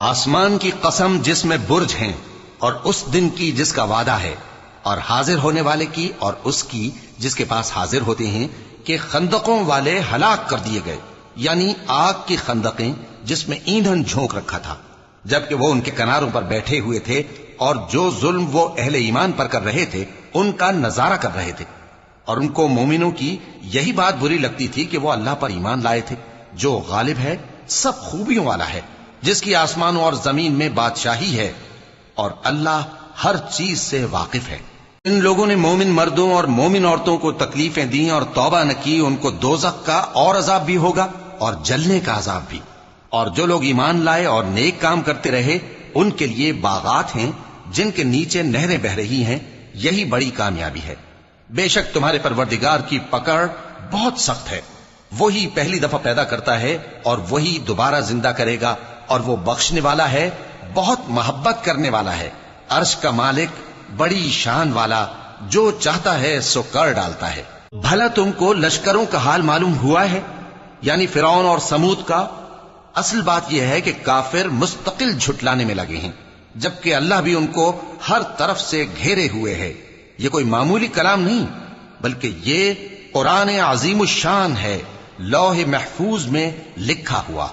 آسمان کی قسم جس میں برج ہیں اور اس دن کی جس کا وعدہ ہے، اور حاضر ہونے والے کی اور اس کی جس کے پاس حاضر ہوتے ہیں، کہ خندقوں والے ہلاک کر دیے گئے، یعنی آگ کی خندقیں جس میں ایندھن جھونک رکھا تھا، جبکہ وہ ان کے کناروں پر بیٹھے ہوئے تھے اور جو ظلم وہ اہل ایمان پر کر رہے تھے ان کا نظارہ کر رہے تھے، اور ان کو مومنوں کی یہی بات بری لگتی تھی کہ وہ اللہ پر ایمان لائے تھے جو غالب ہے، سب خوبیوں والا ہے، جس کی آسمانوں اور زمین میں بادشاہی ہے، اور اللہ ہر چیز سے واقف ہے۔ ان لوگوں نے مومن مردوں اور مومن عورتوں کو تکلیفیں دیں اور توبہ نہ کی، ان کو دوزخ کا اور عذاب بھی ہوگا اور جلنے کا عذاب بھی، اور جو لوگ ایمان لائے اور نیک کام کرتے رہے ان کے لیے باغات ہیں جن کے نیچے نہریں بہ رہی ہیں، یہی بڑی کامیابی ہے۔ بے شک تمہارے پروردگار کی پکڑ بہت سخت ہے، وہی پہلی دفعہ پیدا کرتا ہے اور وہی دوبارہ زندہ کرے گا، اور وہ بخشنے والا ہے، بہت محبت کرنے والا ہے، عرش کا مالک، بڑی شان والا، جو چاہتا ہے سو کر ڈالتا ہے۔ بھلا تم کو لشکروں کا حال معلوم ہوا ہے، یعنی فرعون اور سمود کا؟ اصل بات یہ ہے کہ کافر مستقل جھٹلانے میں لگے ہیں، جبکہ اللہ بھی ان کو ہر طرف سے گھیرے ہوئے ہے۔ یہ کوئی معمولی کلام نہیں، بلکہ یہ قرآن عظیم الشان ہے، لوح محفوظ میں لکھا ہوا۔